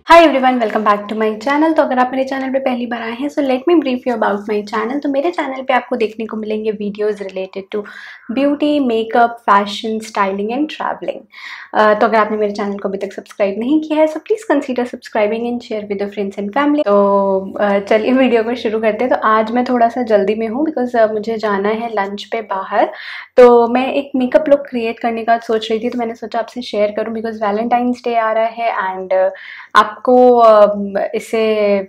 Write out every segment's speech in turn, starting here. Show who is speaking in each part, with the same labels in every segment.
Speaker 1: Hi everyone, welcome back to my channel. तो अगर आप मेरे चैनल पे पहली बार आए हैं so let me brief you about my channel. तो मेरे चैनल पे आपको देखने को मिलेंगे videos related to beauty, makeup, fashion, styling and travelling. तो अगर आपने मेरे चैनल को अभी तक सब्सक्राइब नहीं किया है so please consider subscribing and share with your friends and family. तो चलिए वीडियो को शुरू करते हैं। तो आज मैं थोड़ा सा जल्दी में हूँ बिकॉज मुझे जाना है लंच पे बाहर। तो मैं एक मेकअप लुक क्रिएट करने का सोच रही थी, तो मैंने सोचा आपसे शेयर करूँ बिकॉज वैलेंटाइंस डे आ रहा है एंड आपको इससे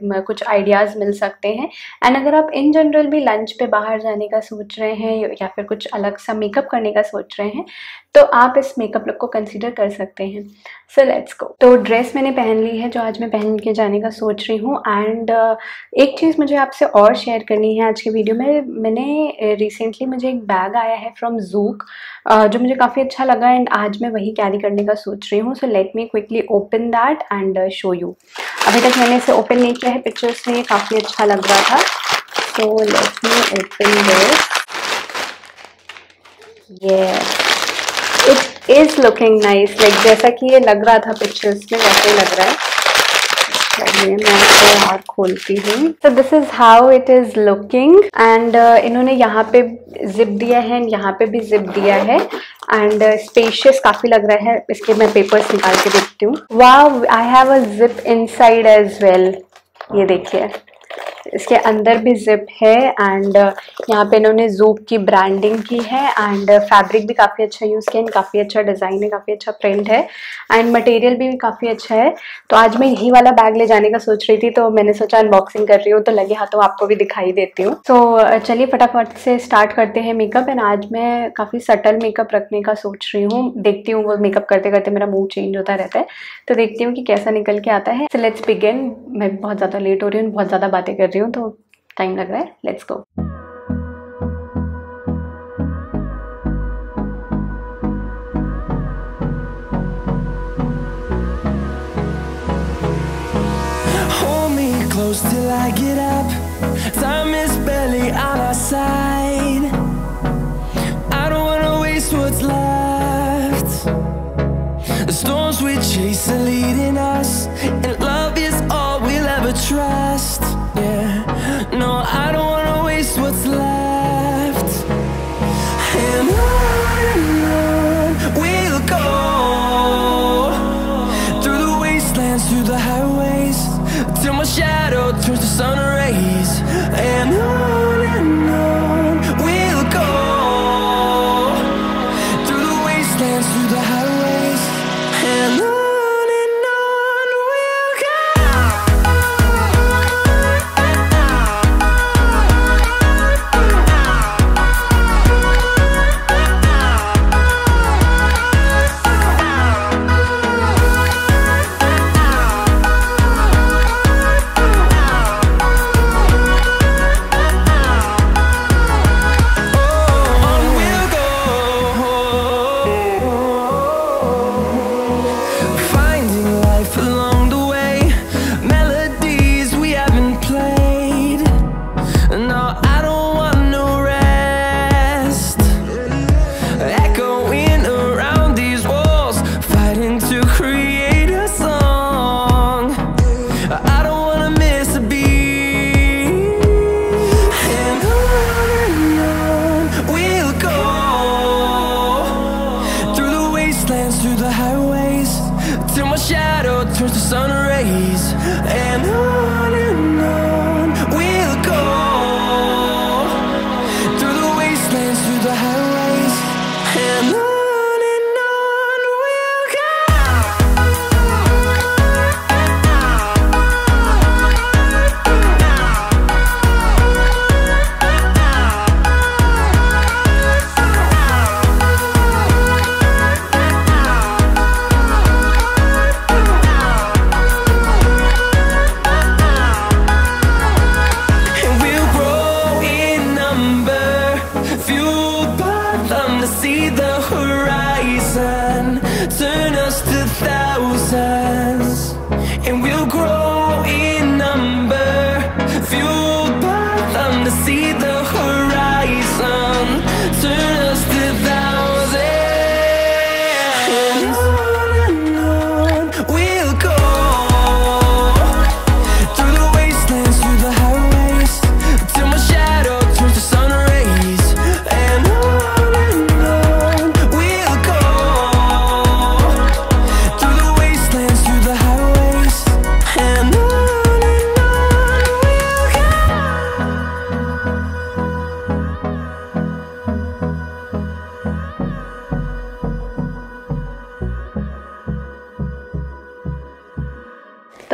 Speaker 1: कुछ आइडियाज़ मिल सकते हैं। एंड अगर आप इन जनरल भी लंच पे बाहर जाने का सोच रहे हैं या फिर कुछ अलग सा मेकअप करने का सोच रहे हैं तो आप इस मेकअप लुक को कंसीडर कर सकते हैं। So let's go. तो ड्रेस मैंने पहन ली है जो आज मैं पहन के जाने का सोच रही हूँ। एंड एक चीज़ मुझे आपसे और शेयर करनी है आज के वीडियो में। मैंने रिसेंटली मुझे एक बैग आया है फ्रॉम ज़ूक जो मुझे काफ़ी अच्छा लगा एंड आज मैं वही कैरी करने का सोच रही हूँ। सो let me quickly open that and show you. अभी तक मैंने इसे ओपन नहीं किया है, पिक्चर्स में ये काफ़ी अच्छा लग रहा था। सो let me open this. It is looking nice, like जैसा कि ये लग रहा था पिक्चर्स में वैसे ही लग रहा है। मैं इसको यार खोलती हूँ। तो this is how it is looking and इन्होंने यहाँ पे जिप दिया है एंड यहाँ पे भी जिप दिया है एंड स्पेशियस काफी लग रहा है। इसके मैं पेपर्स निकाल के देखती हूँ। Wow, I have a zip inside as well. ये देखिए, इसके अंदर भी जिप है एंड यहाँ पे इन्होंने ज़ूक की ब्रांडिंग की है एंड फैब्रिक भी काफ़ी अच्छा यूज़ किया है। काफ़ी अच्छा डिज़ाइन है, काफ़ी अच्छा प्रिंट है एंड मटेरियल भी काफ़ी अच्छा है। तो आज मैं यही वाला बैग ले जाने का सोच रही थी, तो मैंने सोचा अनबॉक्सिंग कर रही हूँ तो लगे हाथों आपको भी दिखाई देती हूँ। तो चलिए फटाफट से स्टार्ट करते हैं मेकअप। एंड आज मैं काफ़ी सटल मेकअप रखने का सोच रही हूँ। देखती हूँ, वो मेकअप करते करते मेरा मूड चेंज होता रहता है, तो देखती हूँ कि कैसा निकल के आता है। So let's begin. मैं बहुत ज़्यादा लेट हो रही हूँ, बहुत ज़्यादा बातें कर रही हूँ तो टाइम लग रहा है। Let's go.
Speaker 2: Hold me close till I get up. Time is barely on our side. I don't wanna waste what's left. The storms we chase are leading us, and love is all we'll ever trust. Yeah. No, I don't wanna waste what's left. And on we'll go, through the wastelands, through the highways, till my shadow turns to sun rays. And on we'll go, through the wastelands, through the highways, and on. Through the highways, till my shadow turns to sun rays. And on we'll go, through the wastelands, through the highways, and on we'll go.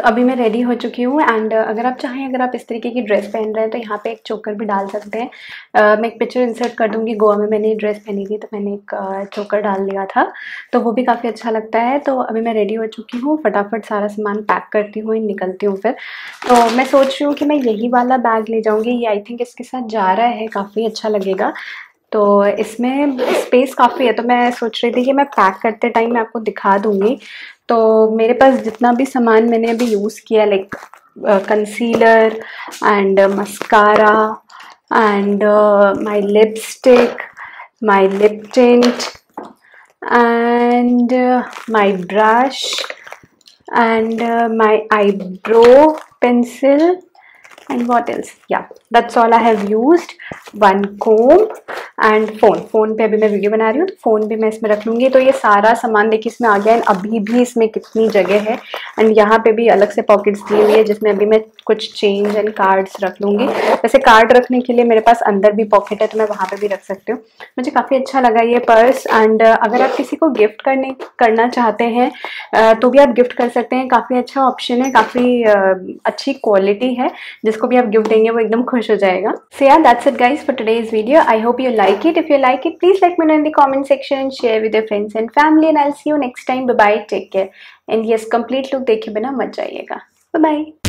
Speaker 1: अभी मैं ready हो चुकी हूँ and अगर आप चाहें, अगर आप इस तरीके की ड्रेस पहन रहे हैं तो यहाँ पे एक चोकर भी डाल सकते हैं। मैं एक पिक्चर इंसर्ट कर दूँगी। गोवा में मैंने ये ड्रेस पहनी थी तो मैंने एक चोकर डाल लिया था, तो वो भी काफ़ी अच्छा लगता है। तो अभी मैं रेडी हो चुकी हूँ, फटाफट सारा सामान पैक करती हूँ, निकलती हूँ फिर। तो मैं सोच रही हूँ कि मैं यही वाला बैग ले जाऊँगी, ये आई थिंक इसके साथ जा रहा है, काफ़ी अच्छा लगेगा। तो इसमें स्पेस काफ़ी है, तो मैं सोच रही थी कि मैं पैक करते टाइम मैं आपको दिखा दूँगी। तो मेरे पास जितना भी सामान मैंने अभी यूज़ किया, like concealer and mascara and my lipstick, my lip tint and my brush and my eyebrow pencil and what else, yeah, that's all I have used. One comb and phone पे अभी मैं video बना रही हूँ तो phone भी मैं इसमें रख लूँगी। तो ये सारा सामान देखिए इसमें आ गया है। अभी भी इसमें कितनी जगह है एंड यहाँ पे भी अलग से पॉकेट्स दी हुई है जिसमें अभी मैं कुछ चेंज एंड कार्ड्स रख लूँगी। वैसे कार्ड रखने के लिए मेरे पास अंदर भी पॉकेट है तो मैं वहाँ पे भी रख सकती हूँ। मुझे काफ़ी अच्छा लगा ये पर्स एंड अगर आप किसी को गिफ्ट करना चाहते हैं तो भी आप गिफ्ट कर सकते हैं। काफ़ी अच्छा ऑप्शन है, काफ़ी अच्छी क्वालिटी है, जिसको भी आप गिफ्ट देंगे वो एकदम खुश हो जाएगा। सो या that's it guys for today's video. I hope you like it. If you like it, please let me know in the comment section and share with your friends and family, and I'll see you next time. Bye bye, take care. And yes, complete look देखे बिना मत जाइएगा। Bye bye.